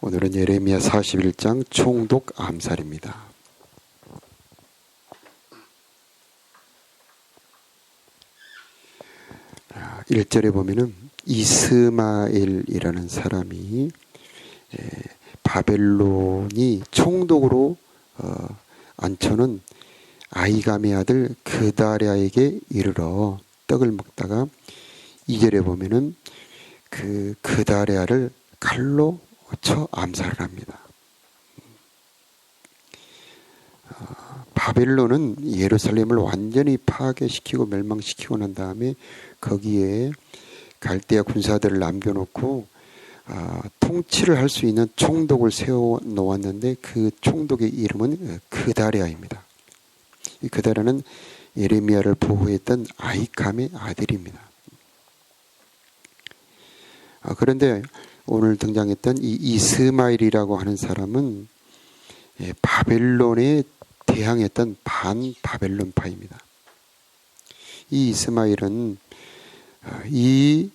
오늘은 예레미야 41장 총독 암살입니다. 1절에 보면은 이스마엘이라는 사람이 바벨론이 총독으로 앉혀놓은 아히감의 아들 그다랴에게 이르러 떡을 먹다가 2절에 보면은 그 그다랴를 칼로 쳐 암살을 합니다. 바벨론은 예루살렘을 완전히 파괴시키고 멸망시키고 난 다음에 거기에 갈대아 군사들을 남겨놓고 통치를 할 수 있는 총독을 세워 놓았는데 그 총독의 이름은 그다랴입니다. 이 그다랴는 예레미야를 보호했던 아히감의 아들입니다. 그런데 오늘 등장했던 이 이스마엘이라고 하는 사람은 바벨론에 대항했던 반바벨론파입니다. 이 이스마엘은 이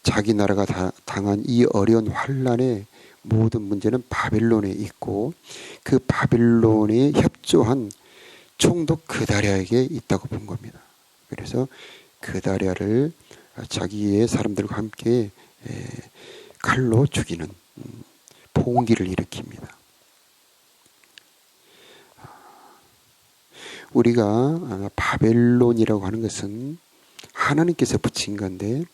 자기 나라가 당한 이 어려운 환란의 모든 문제는 바벨론에 있고 그 바벨론에 협조한 총독 그다랴에게 있다고 본 겁니다. 그래서 그다랴를 자기의 사람들과 함께 칼로 죽이는 봉기를 일으킵니다. 우리가 바벨론이라고 하는 것은 하나님께서 붙인 건데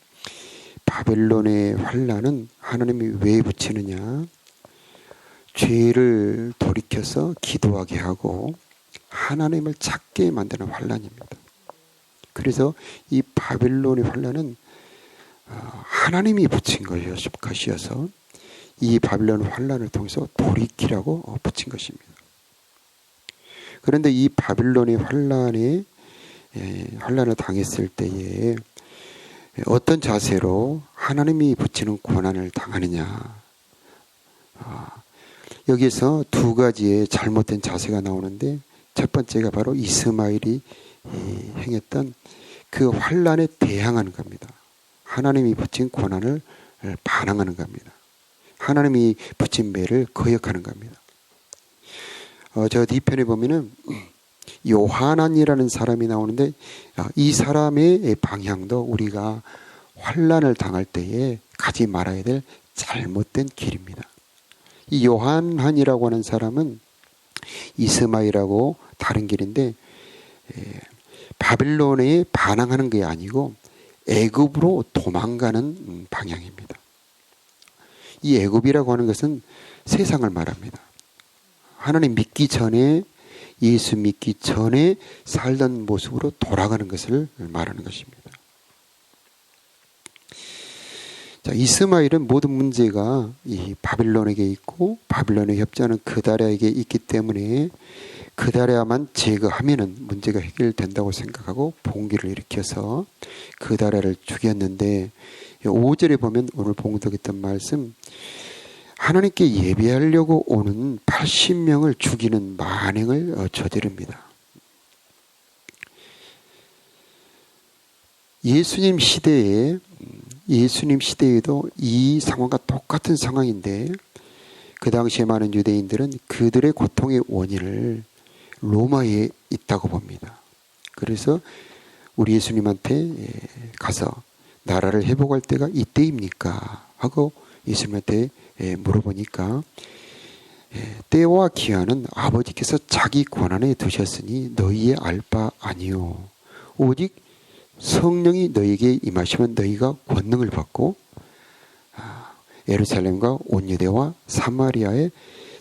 바벨론의 환란은 하나님이 왜 붙이느냐? 죄를 돌이켜서 기도하게 하고 하나님을 찾게 만드는 환란입니다. 그래서 이 바벨론의 환란은 하나님이 붙인 것이어서 이 바벨론 환란을 통해서 돌이키라고 붙인 것입니다. 그런데 이 바벨론의 환란을 당했을 때에 어떤 자세로 하나님이 붙이는 고난을 당하느냐? 여기서 두 가지의 잘못된 자세가 나오는데 첫 번째가 바로 이스마엘이 행했던 그 환란에 대항하는 겁니다. 하나님이 붙인 고난을 반항하는 겁니다. 하나님이 붙인 매를 거역하는 겁니다. 저 뒤편에 보면은 요하난이라는 사람이 나오는데 이 사람의 방향도 우리가 환란을 당할 때에 가지 말아야 될 잘못된 길입니다. 이 요한한이라고 하는 사람은 이스마엘하고 다른 길인데 바벨론에 반항하는 게 아니고 애굽으로 도망가는 방향입니다. 이 애굽이라고 하는 것은 세상을 말합니다. 하나님 믿기 전에 예수 믿기 전에 살던 모습으로 돌아가는 것을 말하는 것입니다. 자, 이스마엘은 모든 문제가 이 바벨론에게 있고 바벨론에 협조하는 그다랴에게 있기 때문에 그다랴만 제거하면은 문제가 해결된다고 생각하고 봉기를 일으켜서 그다랴를 죽였는데 5절에 보면 오늘 봉독했던 말씀 하나님께 예배하려고 오는 80명을 죽이는 만행을 저지릅니다. 예수님 시대에도 이 상황과 똑같은 상황인데 그 당시에 많은 유대인들은 그들의 고통의 원인을 로마에 있다고 봅니다. 그래서 우리 예수님한테 가서 나라를 회복할 때가 이때입니까? 하고 예수님한테 물어보니까 때와 기한은 아버지께서 자기 권한에 두셨으니 너희의 알 바 아니요 오직 성령이 너희에게 임하시면 너희가 권능을 받고 예루살렘과 온 유대와 사마리아의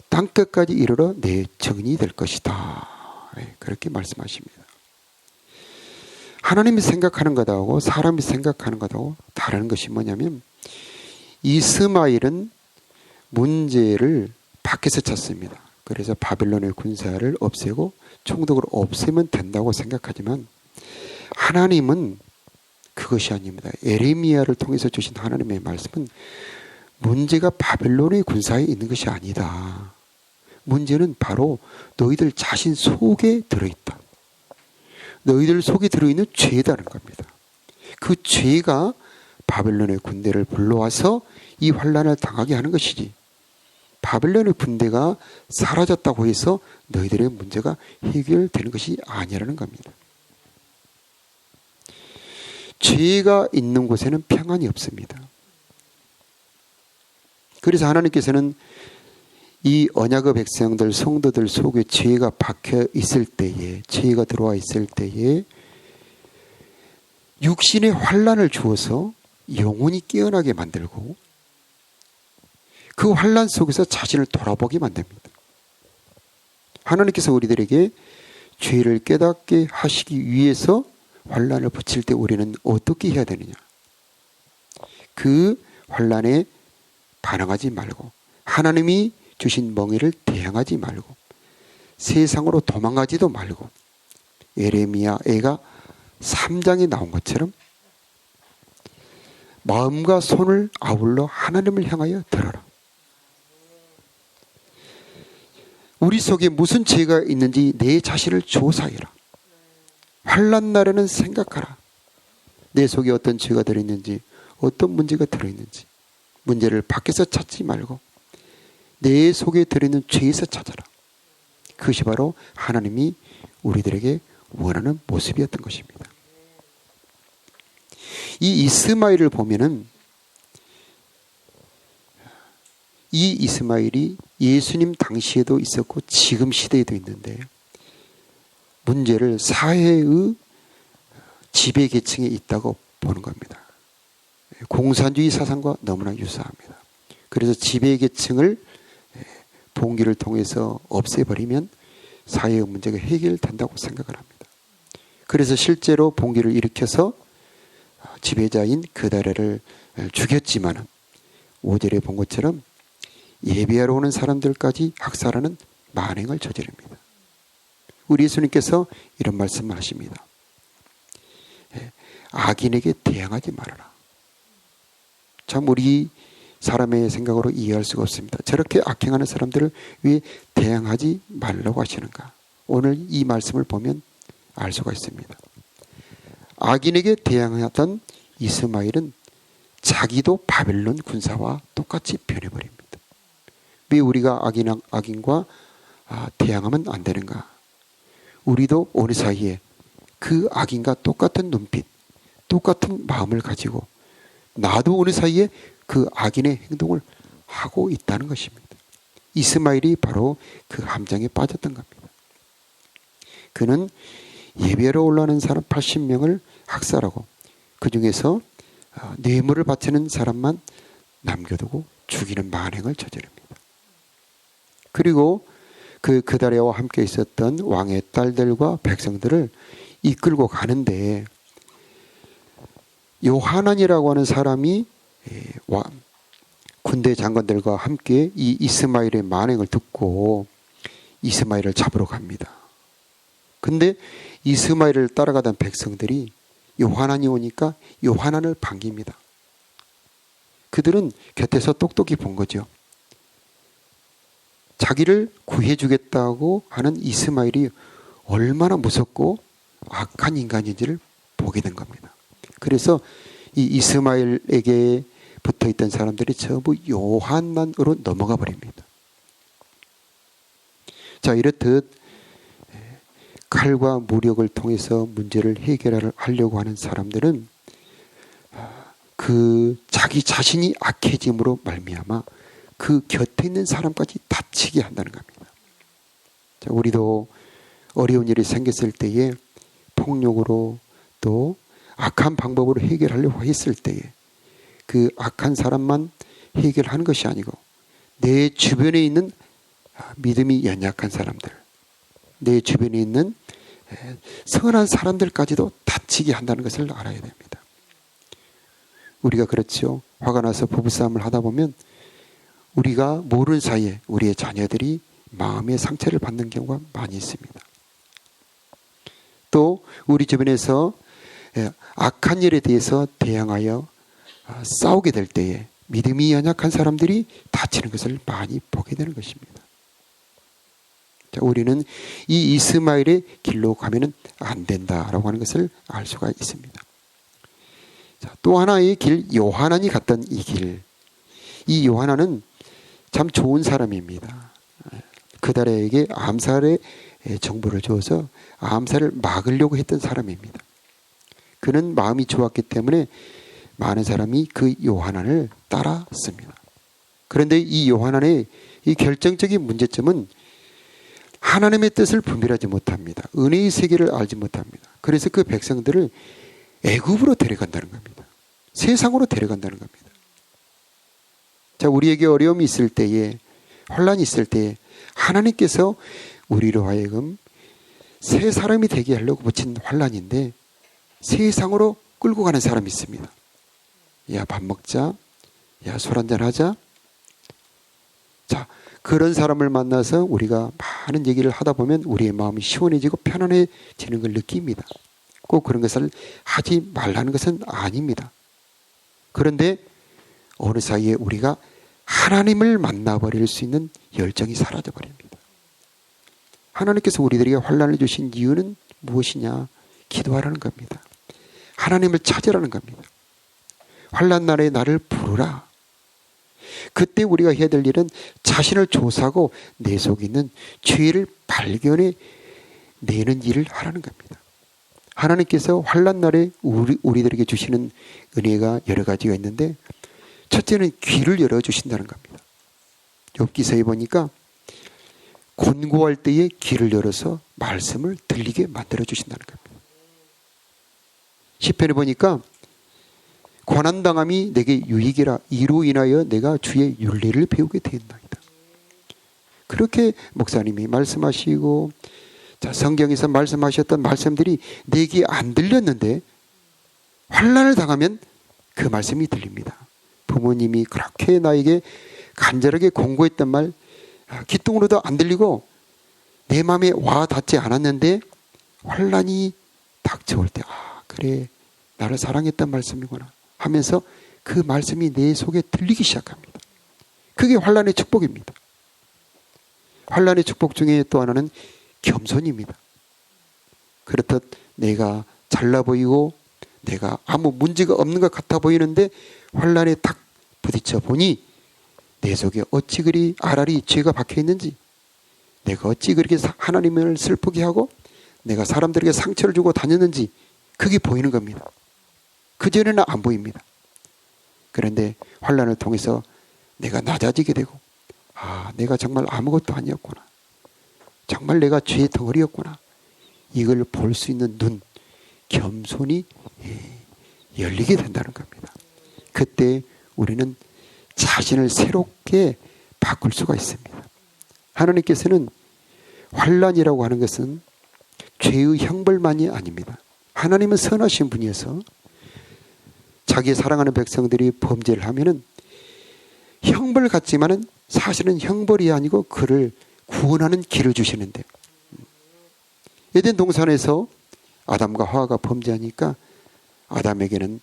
땅끝까지 이르러 내 증인이 될 것이다. 그렇게 말씀하십니다. 하나님이 생각하는 것하고 사람이 생각하는 것하고 다른 것이 뭐냐면 이스마엘은 문제를 밖에서 찾습니다. 그래서 바벨론의 군사를 없애고 총독을 없애면 된다고 생각하지만 하나님은 그것이 아닙니다. 예레미야를 통해서 주신 하나님의 말씀은 문제가 바벨론의 군사에 있는 것이 아니다. 문제는 바로 너희들 자신 속에 들어있다. 너희들 속에 들어있는 죄다는 겁니다. 그 죄가 바벨론의 군대를 불러와서 이 환란을 당하게 하는 것이지 바벨론의 군대가 사라졌다고 해서 너희들의 문제가 해결되는 것이 아니라는 겁니다. 죄가 있는 곳에는 평안이 없습니다. 그래서 하나님께서는 이 언약의 백성들, 성도들 속에 죄가 박혀 있을 때에, 죄가 들어와 있을 때에 육신의 환난을 주어서 영혼이 깨어나게 만들고 그 환난 속에서 자신을 돌아보게 만듭니다. 하나님께서 우리들에게 죄를 깨닫게 하시기 위해서 환난을 붙일 때 우리는 어떻게 해야 되느냐? 그 환난에 반응하지 말고 하나님이 주신 멍에를 대항하지 말고 세상으로 도망가지도 말고 에레미야가 3장에 나온 것처럼 마음과 손을 아울러 하나님을 향하여 들어라. 우리 속에 무슨 죄가 있는지 내 자신을 조사해라. 환난 날에는 생각하라. 내 속에 어떤 죄가 들어있는지, 어떤 문제가 들어있는지, 문제를 밖에서 찾지 말고 내 속에 들어있는 죄에서 찾아라. 그것이 바로 하나님이 우리들에게 원하는 모습이었던 것입니다. 이 이스마엘을 보면은 이 이스마엘이 예수님 당시에도 있었고 지금 시대에도 있는데 문제를 사회의 지배계층에 있다고 보는 겁니다. 공산주의 사상과 너무나 유사합니다. 그래서 지배계층을 봉기를 통해서 없애버리면 사회의 문제가 해결된다고 생각을 합니다. 그래서 실제로 봉기를 일으켜서 지배자인 그다레를 죽였지만 5절에 본 것처럼 예배하러 오는 사람들까지 학살하는 만행을 저지릅니다. 우리 예수님께서 이런 말씀을 하십니다. 악인에게 대항하지 말아라. 참 우리 사람의 생각으로 이해할 수가 없습니다. 저렇게 악행하는 사람들을 왜 대항하지 말라고 하시는가? 오늘 이 말씀을 보면 알 수가 있습니다. 악인에게 대항하던 이스마엘은 자기도 바벨론 군사와 똑같이 변해버립니다. 왜 우리가 악인과 대항하면 안 되는가? 우리도 어느 사이에 그 악인과 똑같은 눈빛, 똑같은 마음을 가지고 나도 어느 사이에 그 악인의 행동을 하고 있다는 것입니다. 이스마엘이 바로 그 함정에 빠졌던 겁니다. 그는 예배로 올라오는 사람 80명을 학살하고 그 중에서 뇌물을 바치는 사람만 남겨두고 죽이는 만행을 저지릅니다. 그리고 그다레와 함께 있었던 왕의 딸들과 백성들을 이끌고 가는데 요하난이라고 하는 사람이 군대 장관들과 함께 이 이스마엘의 만행을 듣고 이스마엘을 잡으러 갑니다. 근데 이스마엘을 따라가던 백성들이 요하난이 오니까 요하난을 반깁니다. 그들은 곁에서 똑똑히 본 거죠. 자기를 구해주겠다고 하는 이스마엘이 얼마나 무섭고 악한 인간인지를 보게 된 겁니다. 그래서 이 이스마엘에게 붙어있던 사람들이 전부 요한난으로 넘어가 버립니다. 자, 이렇듯 칼과 무력을 통해서 문제를 해결하려고 하는 사람들은 그 자기 자신이 악해짐으로 말미암아 그 곁에 있는 사람까지 다치게 한다는 겁니다. 자, 우리도 어려운 일이 생겼을 때에 폭력으로 또 악한 방법으로 해결하려고 했을 때에 그 악한 사람만 해결하는 것이 아니고 내 주변에 있는 믿음이 연약한 사람들, 내 주변에 있는 선한 사람들까지도 다치게 한다는 것을 알아야 됩니다. 우리가 그렇죠. 화가 나서 부부싸움을 하다 보면 우리가 모르는 사이에 우리의 자녀들이 마음의 상처를 받는 경우가 많이 있습니다. 또 우리 주변에서 악한 일에 대해서 대항하여 싸우게 될 때에 믿음이 연약한 사람들이 다치는 것을 많이 보게 되는 것입니다. 자, 우리는 이 이스마엘의 길로 가면은 안 된다라고 하는 것을 알 수가 있습니다. 자, 또 하나의 길, 요하난이 갔던 이 길. 이 요하난은 참 좋은 사람입니다. 그달에게 암살의 정보를 줘서 암살을 막으려고 했던 사람입니다. 그는 마음이 좋았기 때문에 많은 사람이 그 요한안을 따랐습니다. 그런데 이 요한안의 이 결정적인 문제점은 하나님의 뜻을 분별하지 못합니다. 은혜의 세계를 알지 못합니다. 그래서 그 백성들을 애굽으로 데려간다는 겁니다. 세상으로 데려간다는 겁니다. 자, 우리에게 어려움이 있을 때에, 혼란이 있을 때에 하나님께서 우리로 하여금 새 사람이 되게 하려고 붙인 환란인데 세상으로 끌고 가는 사람이 있습니다. 야, 밥 먹자. 야, 술 한잔 하자. 자, 그런 사람을 만나서 우리가 많은 얘기를 하다 보면 우리의 마음이 시원해지고 편안해지는 걸 느낍니다. 꼭 그런 것을 하지 말라는 것은 아닙니다. 그런데 어느 사이에 우리가 하나님을 만나버릴 수 있는 열정이 사라져버립니다. 하나님께서 우리들에게 환난을 주신 이유는 무엇이냐? 기도하라는 겁니다. 하나님을 찾으라는 겁니다. 환난 날에 나를 부르라. 그때 우리가 해야 될 일은 자신을 조사하고 내 속에 있는 죄를 발견해 내는 일을 하라는 겁니다. 하나님께서 환난 날에 우리들에게 주시는 은혜가 여러 가지가 있는데 첫째는 귀를 열어주신다는 겁니다. 욥기서에 보니까 곤고할 때에 귀를 열어서 말씀을 들리게 만들어주신다는 겁니다. 시편에 보니까 고난당함이 내게 유익이라 이로 인하여 내가 주의 윤리를 배우게 되었나이다. 그렇게 목사님이 말씀하시고 자, 성경에서 말씀하셨던 말씀들이 내게 안 들렸는데 환난을 당하면 그 말씀이 들립니다. 부모님이 그렇게 나에게 간절하게 공고했던 말 기뚱으로도 안 들리고 내 마음에 와 닿지 않았는데 환난이 닥쳐올 때 그래 나를 사랑했던 말씀이구나 하면서 그 말씀이 내 속에 들리기 시작합니다. 그게 환난의 축복입니다. 환난의 축복 중에 또 하나는 겸손입니다. 그렇듯 내가 잘나 보이고 내가 아무 문제가 없는 것 같아 보이는데 환난에 딱 부딪혀 보니 내 속에 어찌 그리 알알이 죄가 박혀 있는지, 내가 어찌 그렇게 하나님을 슬프게 하고 내가 사람들에게 상처를 주고 다녔는지 그게 보이는 겁니다. 그전에는 안 보입니다. 그런데 환난을 통해서 내가 낮아지게 되고 내가 정말 아무것도 아니었구나. 정말 내가 죄의 덩어리였구나. 이걸 볼 수 있는 눈, 겸손이 열리게 된다는 겁니다. 그때 우리는 자신을 새롭게 바꿀 수가 있습니다. 하나님께서는 환난이라고 하는 것은 죄의 형벌만이 아닙니다. 하나님은 선하신 분이어서 자기의 사랑하는 백성들이 범죄를 하면은 형벌 같지만은 사실은 형벌이 아니고 그를 구원하는 길을 주시는데 에덴 동산에서 아담과 하와가 범죄하니까 아담에게는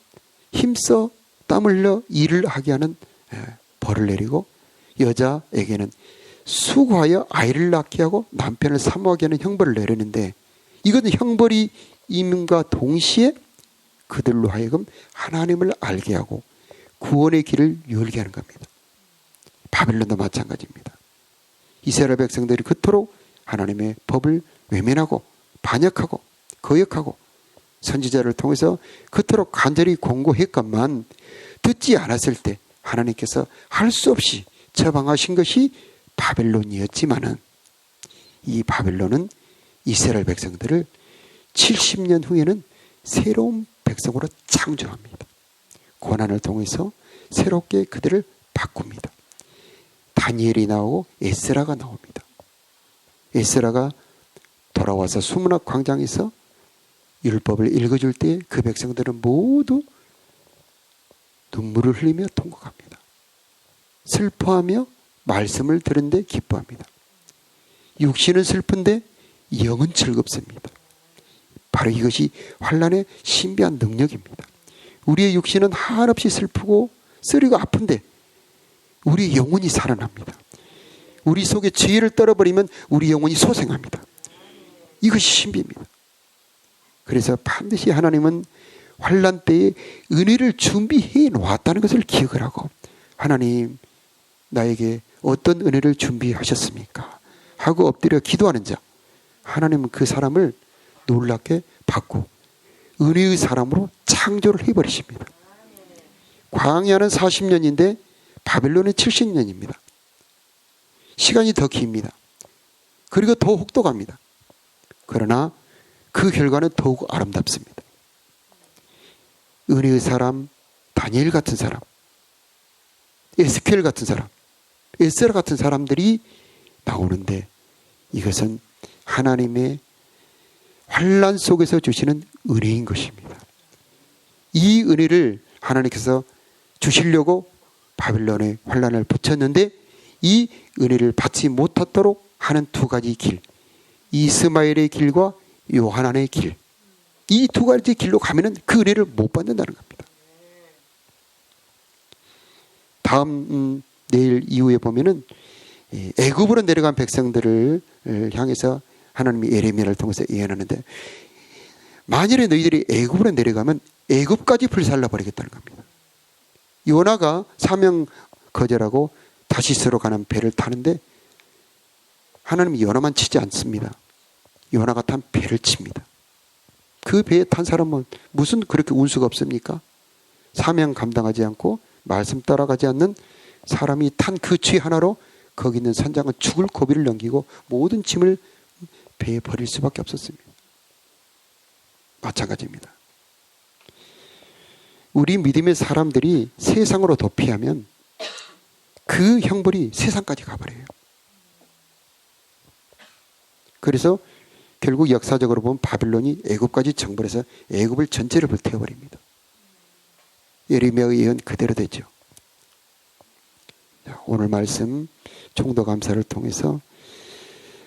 힘써 땀 흘려 일을 하게 하는 벌을 내리고 여자에게는 수고하여 아이를 낳게 하고 남편을 사모하게 하는 형벌을 내리는데 이것은 형벌이 임과 동시에 그들로 하여금 하나님을 알게 하고 구원의 길을 열게 하는 겁니다. 바벨론도 마찬가지입니다. 이스라엘 백성들이 그토록 하나님의 법을 외면하고 반역하고 거역하고 선지자를 통해서 그토록 간절히 공고했건만 듣지 않았을 때 하나님께서 할 수 없이 처방하신 것이 바벨론이었지만은 이 바벨론은 이스라엘 백성들을 70년 후에는 새로운 백성으로 창조합니다. 고난을 통해서 새롭게 그들을 바꿉니다. 다니엘이 나오고 에스라가 나옵니다. 에스라가 돌아와서 수문학 광장에서 율법을 읽어줄 때 그 백성들은 모두 눈물을 흘리며 통곡합니다. 슬퍼하며 말씀을 들은데 기뻐합니다. 육신은 슬픈데 영은 즐겁습니다. 바로 이것이 환난의 신비한 능력입니다. 우리의 육신은 한없이 슬프고 쓰리고 아픈데 우리 영혼이 살아납니다. 우리 속에 죄를 떨어버리면 우리 영혼이 소생합니다. 이것이 신비입니다. 그래서 반드시 하나님은 환난 때에 은혜를 준비해 놓았다는 것을 기억을 하고 하나님 나에게 어떤 은혜를 준비하셨습니까? 하고 엎드려 기도하는 자, 하나님은 그 사람을 놀랍게 받고 은혜의 사람으로 창조를 해버리십니다. 광야는 40년인데 바벨론은 70년입니다. 시간이 더 깁니다. 그리고 더 혹독합니다. 그러나 그 결과는 더욱 아름답습니다. 은혜의 사람, 다니엘 같은 사람, 에스겔 같은 사람, 에스라 같은 사람들이 나오는데 이것은 하나님의 환난 속에서 주시는 은혜인 것입니다. 이 은혜를 하나님께서 주시려고 바빌론의 환난을 붙였는데 이 은혜를 받지 못하도록 하는 두 가지 길, 이스마엘의 길과 요하난의 길, 이 두 가지 길로 가면은 그 은혜를 못 받는다는 겁니다. 다음 내일 이후에 보면은 애굽으로 내려간 백성들을 향해서 하나님이 예레미야를 통해서 예언하는데, 만일에 너희들이 애굽으로 내려가면 애굽까지 불살라 버리겠다는 겁니다. 요나가 사명 거절하고 다시스로 가는 배를 타는데 하나님이 요나만 치지 않습니다. 요나가 탄 배를 칩니다. 그 배에 탄 사람은 무슨 그렇게 운수가 없습니까? 사명 감당하지 않고 말씀 따라가지 않는 사람이 탄 그 죄 하나로 거기 있는 선장은 죽을 고비를 넘기고 모든 짐을 배에 버릴 수밖에 없었습니다. 마찬가지입니다. 우리 믿음의 사람들이 세상으로 도피하면 그 형벌이 세상까지 가버려요. 그래서 결국 역사적으로 보면 바빌론이 애굽까지 정벌해서 애굽을 전체를 불태워버립니다. 예레미야의 예언 그대로 되죠. 오늘 말씀 총도 감사를 통해서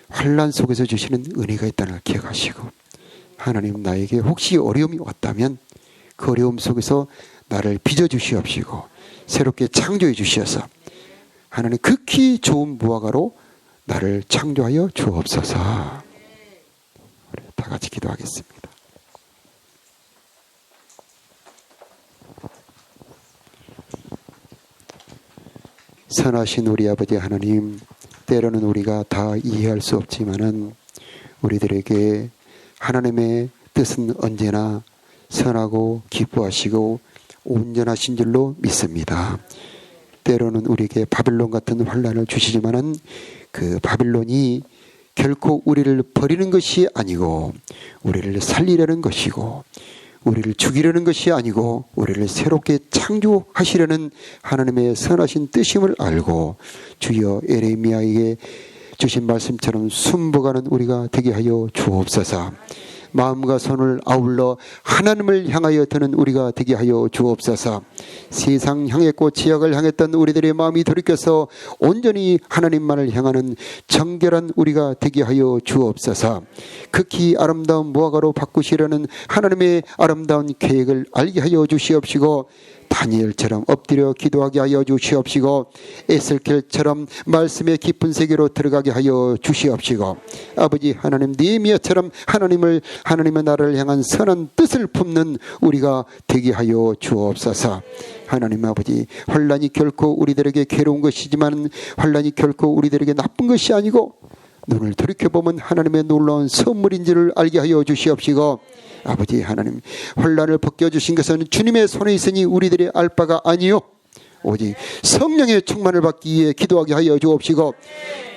환난 속에서 주시는 은혜가 있다는 걸 기억하시고, 하나님 나에게 혹시 어려움이 왔다면 그 어려움 속에서 나를 빚어주시옵시고 새롭게 창조해 주셔서 하나님 극히 좋은 무화과로 나를 창조하여 주옵소서. 우리 다 같이 기도하겠습니다. 선하신 우리 아버지 하나님, 때로는 우리가 다 이해할 수 없지만은 우리들에게 하나님의 뜻은 언제나 선하고 기뻐하시고 온전하신 줄로 믿습니다. 때로는 우리에게 바빌론 같은 환난을 주시지만은 그 바빌론이 결코 우리를 버리는 것이 아니고 우리를 살리려는 것이고 우리를 죽이려는 것이 아니고 우리를 새롭게 창조하시려는 하나님의 선하신 뜻임을 알고 주여 예레미야에게 주신 말씀처럼 순복하는 우리가 되게 하여 주옵소서. 마음과 손을 아울러 하나님을 향하여 드는 우리가 되게 하여 주옵소서. 세상 향했고 지역을 향했던 우리들의 마음이 돌이켜서 온전히 하나님만을 향하는 정결한 우리가 되게 하여 주옵소서. 극히 아름다운 무화과로 바꾸시려는 하나님의 아름다운 계획을 알게 하여 주시옵시고, 다니엘처럼 엎드려 기도하게 하여 주시옵시고 에스겔처럼 말씀의 깊은 세계로 들어가게 하여 주시옵시고, 아버지 하나님 느헤미야처럼 하나님의 나라를 향한 선한 뜻을 품는 우리가 되게 하여 주옵소서. 하나님 아버지, 환난이 결코 우리들에게 괴로운 것이지만 환난이 결코 우리들에게 나쁜 것이 아니고 눈을 돌이켜보면 하나님의 놀라운 선물인 줄을 알게 하여 주시옵시고, 아버지 하나님, 환난을 벗겨주신 것은 주님의 손에 있으니 우리들의 알 바가 아니요 오직 성령의 충만을 받기 위해 기도하게 하여 주옵시고,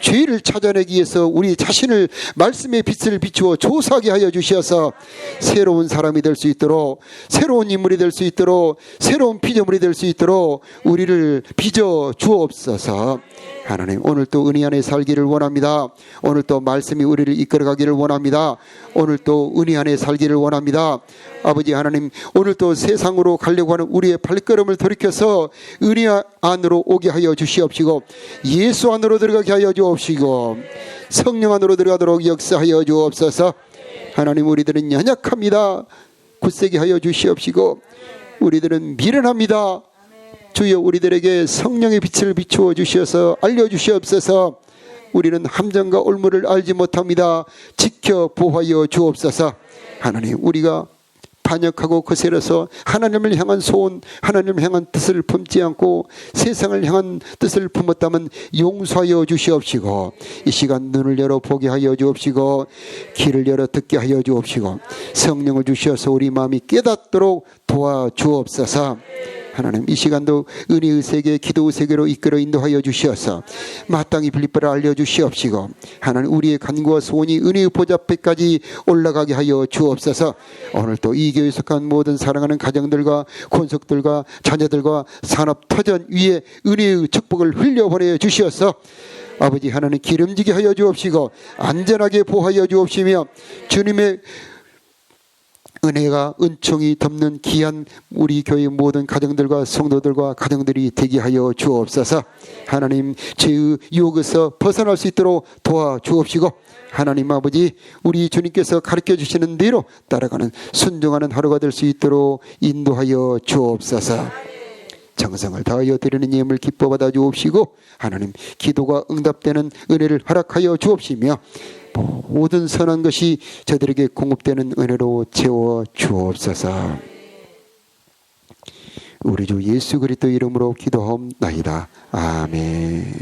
죄를 찾아내기 위해서 우리 자신을 말씀의 빛을 비추어 조사하게 하여 주셔서 새로운 사람이 될 수 있도록, 새로운 인물이 될 수 있도록, 새로운 피조물이 될 수 있도록 우리를 빚어 주옵소서. 하나님, 오늘 또 은혜 안에 살기를 원합니다. 오늘 또 말씀이 우리를 이끌어가기를 원합니다. 오늘 또 은혜 안에 살기를 원합니다. 아버지 하나님, 오늘 또 세상으로 가려고 하는 우리의 발걸음을 돌이켜서 은혜 안으로 오게 하여 주시옵시고, 예수 안으로 들어가게 하여 주옵시고, 성령 안으로 들어가도록 역사하여 주옵소서. 하나님, 우리들은 연약합니다. 굳세게 하여 주시옵시고, 우리들은 미련합니다. 주여, 우리들에게 성령의 빛을 비추어 주셔서 알려주시옵소서. 우리는 함정과 올무를 알지 못합니다. 지켜 보호하여 주옵소서. 하나님, 우리가 반역하고 거스려서 하나님을 향한 소원, 하나님을 향한 뜻을 품지 않고 세상을 향한 뜻을 품었다면 용서하여 주시옵시고, 이 시간 눈을 열어 보게 하여 주옵시고, 귀를 열어 듣게 하여 주옵시고, 성령을 주셔서 우리 마음이 깨닫도록 도와주옵소서. 하나님, 이 시간도 은혜의 세계, 기도의 세계로 이끌어 인도하여 주시어서 마땅히 빌립보를 알려주시옵시고, 하나님, 우리의 간구와 소원이 은혜의 보좌 앞에까지 올라가게 하여 주옵소서. 오늘 또 이 교회에 속한 모든 사랑하는 가정들과 권속들과 자녀들과 산업터전 위에 은혜의 축복을 흘려보내 주시어서 아버지 하나님, 기름지게 하여 주옵시고 안전하게 보호하여 주옵시며, 주님의 은혜가 은총이 덮는 귀한 우리 교회 모든 가정들과 성도들과 가정들이 되게 하여 주옵소서. 하나님, 죄의 유혹에서 벗어날 수 있도록 도와주옵시고, 하나님 아버지, 우리 주님께서 가르쳐 주시는 대로 따라가는 순종하는 하루가 될 수 있도록 인도하여 주옵소서. 정성을 다하여 드리는 예물 기뻐 받아 주옵시고, 하나님, 기도가 응답되는 은혜를 허락하여 주옵시며, 모든 선한 것이 저들에게 공급되는 은혜로 채워 주옵소서. 우리 주 예수 그리스도 이름으로 기도하옵나이다. 아멘.